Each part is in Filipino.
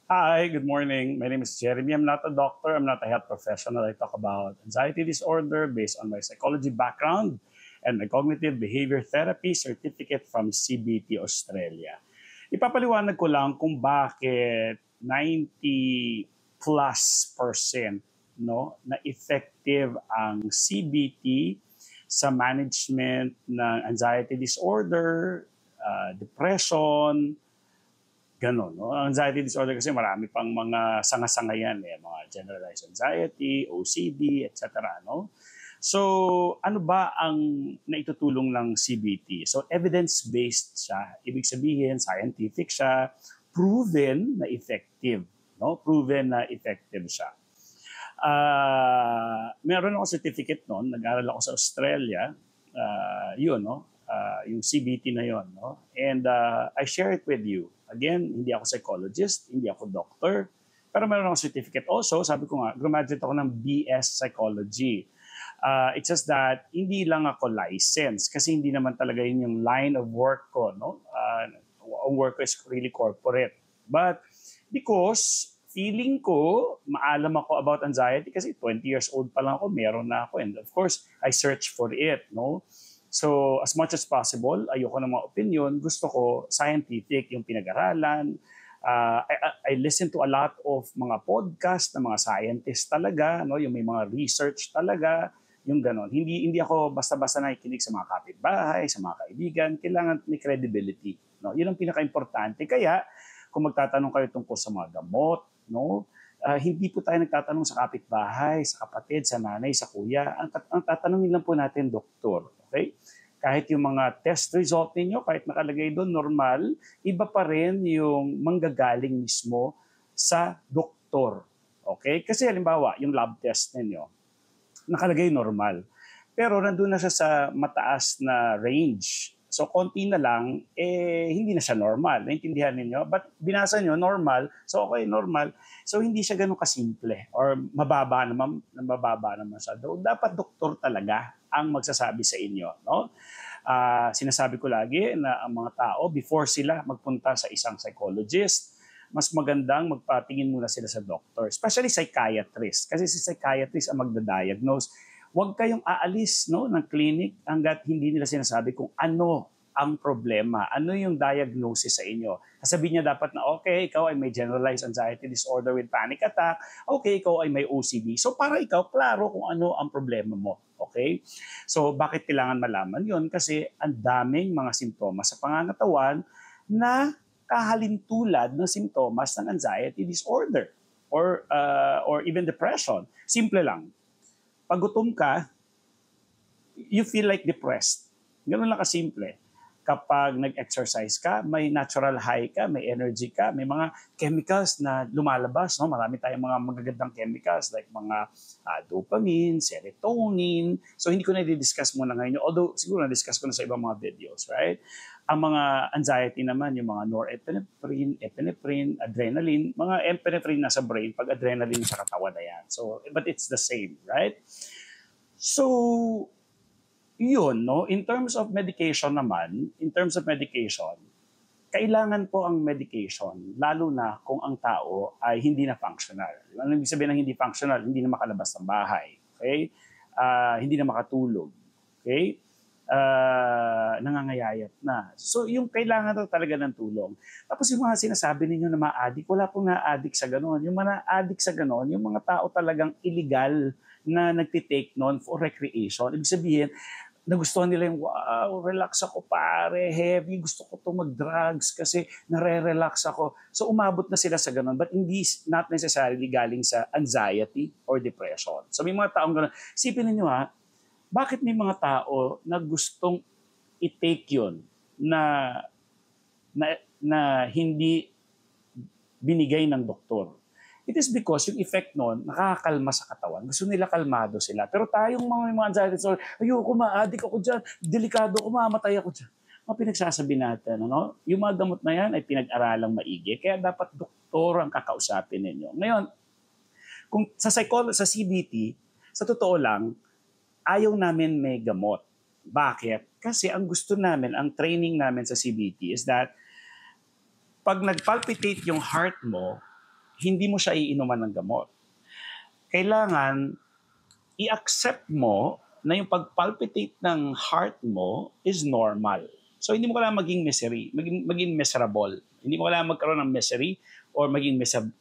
Hi, good morning. My name is Jeremy. I'm not a doctor. I'm not a health professional. I talk about anxiety disorder based on my psychology background and my cognitive behavior therapy certificate from CBT Australia. Ipapaliwanag ko lang kung bakit 90 plus percent na effective ang CBT sa management ng anxiety disorder, depression, ganon. No? Ang anxiety disorder kasi marami pang mga sanga-sanga yan. Mga generalized anxiety, OCD, etc. No? So, ano ba ang naitutulong ng CBT? So, evidence-based siya. Ibig sabihin, scientific siya. Proven na effective. No? Proven na effective siya. Meron ako certificate noon. Nag-aral ako sa Australia. Yun, no? Yung CBT na yun. No? And I share it with you. Again, hindi ako psychologist, hindi ako doctor, pero meron akong certificate also. Sabi ko nga, graduate ako ng BS Psychology. It's just that hindi lang ako licensed kasi hindi naman talaga yun yung line of work ko. No? Ang work ko is really corporate. But because feeling ko, maalam ako about anxiety kasi 20 years old pa lang ako, meron na ako. And of course, I search for it. No? So, as much as possible, ayoko ng mga opinion. Gusto ko scientific yung pinag-aralan. I listen to a lot of mga podcast ng mga scientists talaga, no? Yung may mga research talaga, yung ganon. Hindi ako basta-basta nakikinig sa mga kapitbahay, sa mga kaibigan. Kailangan may credibility. No? Yun ang pinaka-importante. Kaya, kung magtatanong kayo tungkol sa mga gamot, no? Hindi po tayo nagtatanong sa kapitbahay, sa kapatid, sa nanay, sa kuya. Ang tatanungin lang po natin, doktor. Okay? Kahit yung mga test result ninyo, kahit nakalagay doon normal, iba pa rin yung manggagaling mismo sa doktor. Okay? Kasi halimbawa, yung lab test ninyo, nakalagay normal. Pero nandun na siya sa mataas na range. So, konti na lang, hindi na siya normal. Naintindihan ninyo? But binasa nyo, normal. So, okay, normal. So, hindi siya ganun kasimple. Or mababa naman siya. Dapat doktor talaga ang magsasabi sa inyo. No? Sinasabi ko lagi na ang mga tao, before sila magpunta sa isang psychologist, mas magandang magpatingin muna sila sa doctor. Especially psychiatrist. Kasi si psychiatrist ang magda-diagnose. Huwag kayong aalis ng clinic hanggat hindi nila sinasabi kung ano ang problema, ano yung diagnosis sa inyo. Sasabihin niya dapat na, okay, ikaw ay may generalized anxiety disorder with panic attack, okay, ikaw ay may OCD. So para ikaw, klaro kung ano ang problema mo. Okay? So bakit kailangan malaman yun? Kasi ang daming mga simptomas sa pangangatawan na kahalintulad ng simptomas ng anxiety disorder or even depression. Simple lang. Pag gutom ka, you feel like depressed. Ganun lang kasimple. Kapag nag-exercise ka, may natural high ka, may energy ka, may mga chemicals na lumalabas. No? Marami tayong mga magagandang chemicals like mga dopamine, serotonin. So hindi ko na i-discuss muna ngayon. Although siguro na-discuss ko na sa ibang mga videos, right? Ang mga anxiety naman, yung mga norepinephrine, epinephrine, adrenaline, mga epinephrine nasa brain, pag adrenaline sa katawan na yan. So, but it's the same, right? So, yun, no? In terms of medication, kailangan po ang medication, lalo na kung ang tao ay hindi na functional. Ano ibig sabihin ng hindi functional? Hindi na makalabas ng bahay. Okay? Hindi na makatulog. Okay? Nangangayayat na. So, yung kailangan talaga ng tulong. Tapos yung mga sinasabi ninyo na ma-addict, wala pong na-addict sa gano'n. Yung mga addict sa gano'n, yung mga tao talagang illegal na nagtitake noon for recreation. Ibig sabihin, nagustuhan nila yung, wow, relax ako pare, heavy, gusto ko to mag-drugs kasi nare-relax ako. So umabot na sila sa ganun, but not necessarily galing sa anxiety or depression. So may mga taong ganun. Isipin niyo bakit may mga tao na gustong i-take yun na hindi binigay ng doktor? It is because yung effect nun, nakakakalma sa katawan. Gusto nila kalmado sila. Pero tayong mga anxiety disorder, ayoko, ma-addict ako dyan, delikado ako, mamatay ako dyan. Mga pinagsasabi natin, ano? Yung mga gamot na yan ay pinag-aralang maigi. Kaya dapat doktor ang kakausapin ninyo. Ngayon, kung sa CBT, sa totoo lang, ayaw namin may gamot. Bakit? Kasi ang gusto namin, ang training namin sa CBT is that pag nag-palpitate yung heart mo, hindi mo siya iinuman ng gamot. Kailangan i-accept mo na yung pag-palpitate ng heart mo is normal. So hindi mo kailangan maging maging miserable. Hindi mo kailangan magkaroon ng misery or maging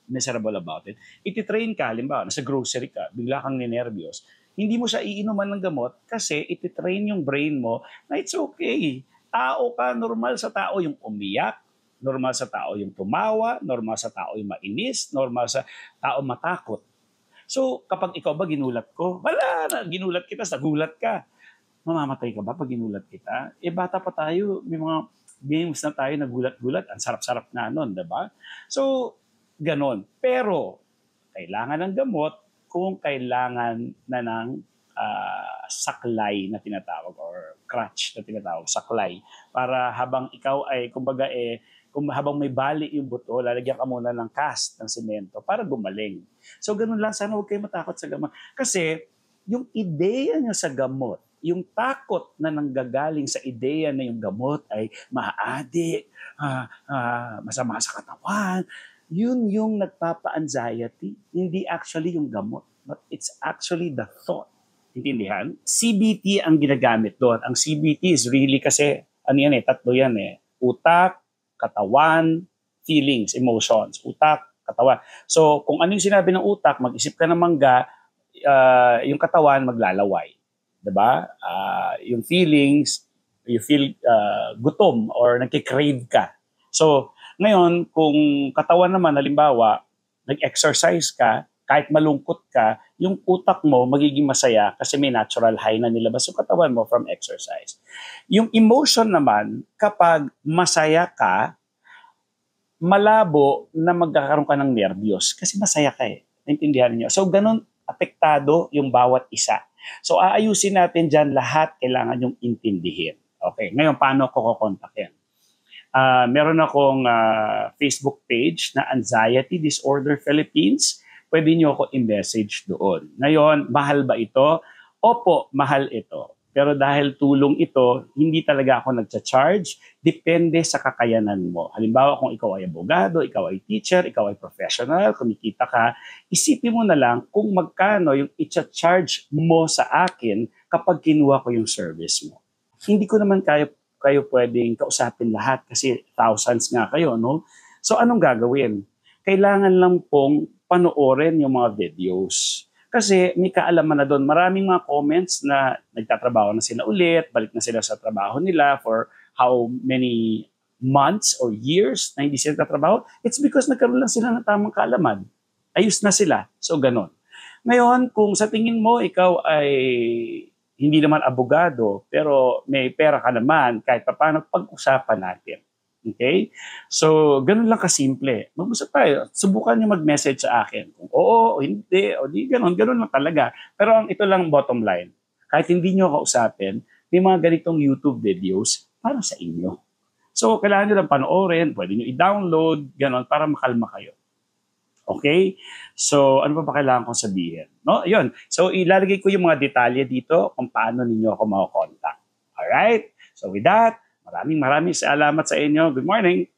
miserable about it. Ititrain ka, halimbawa, nasa grocery ka, bigla kang ninervyos. Hindi mo siya iinuman ng gamot kasi ititrain yung brain mo na it's okay. Tao ka, normal sa tao yung umiyak, normal sa tao yung tumawa, normal sa tao yung mainis, normal sa tao matakot. So, kapag ikaw ba ginulat ko, wala na, ginulat kita, nagulat ka. Mamamatay ka ba pag ginulat kita? Bata pa tayo, may mga games na tayo nagulat-gulat. Ang sarap-sarap na nun, diba? So, ganon. Pero, kailangan ng gamot kung kailangan na ng saklay na tinatawag or crutch na tinatawag, saklay. Para habang ikaw ay, kumbaga kung habang may bali yung buto, lalagyan ka muna ng cast ng semento para gumaling. So ganun lang, sana huwag kayo matakot sa gamot. Kasi yung ideya niya sa gamot, yung takot na nanggagaling sa ideya na yung gamot ay maadik, masama sa katawan, yun yung nagpapa-anxiety. Hindi actually yung gamot, but it's actually the thought. Intindihan? CBT ang ginagamit doon. Ang CBT is really kasi, tatlo yan utak, katawan, feelings, emotions. Utak, katawan. So, kung ano yung sinabi ng utak, mag-isip ka ng mangga, yung katawan maglalaway. Diba? Yung feelings, you feel gutom or nagkikrave ka. So, ngayon, kung katawan naman, halimbawa, nag-exercise ka, kahit malungkot ka, yung utak mo magiging masaya kasi may natural high na nilabas yung katawan mo from exercise. Yung emotion naman, kapag masaya ka, malabo na magkakaroon ka ng nervyos kasi masaya ka Naintindihan niyo? So, ganun apektado yung bawat isa. So, aayusin natin dyan lahat, kailangan yung intindihin. Okay, ngayon, paano ko kukontakin? Meron akong Facebook page na Anxiety Disorder Philippines. Pwede nyo ako i-message doon. Ngayon, mahal ba ito? Opo, mahal ito. Pero dahil tulong ito, hindi talaga ako nagcha-charge. Depende sa kakayanan mo. Halimbawa, kung ikaw ay abogado, ikaw ay teacher, ikaw ay professional, kumikita ka, isipin mo na lang kung magkano yung i-charge mo sa akin kapag kinuha ko yung service mo. Hindi ko naman kayo pwedeng kausapin lahat kasi thousands nga kayo, no? So, anong gagawin? Kailangan lang pong panoorin yung mga videos. Kasi may kaalaman na doon. Maraming mga comments na nagtatrabaho na sila ulit, balik na sila sa trabaho nila for how many months or years na hindi sila nagtatrabaho. It's because nagkaroon lang sila ng tamang kaalaman. Ayos na sila. So, ganon. Ngayon, kung sa tingin mo, ikaw ay hindi naman abogado, pero may pera ka naman, kahit paano pag-usapan natin. Okay? So, ganun lang kasimple. Mag-usap tayo. Subukan nyo mag-message sa akin. Kung oo, o hindi, o di, ganun lang talaga. Pero ito lang bottom line. Kahit hindi nyo kausapin, may mga ganitong YouTube videos para sa inyo. So, kailangan nyo lang panoorin, pwede nyo i-download, ganun, para makalma kayo. Okay? So, ano pa kailangan kong sabihin? No? Yun. So, ilalagay ko yung mga detalye dito kung paano ninyo ako makakontak. Alright? So, with that, maraming salamat sa inyo. Good morning.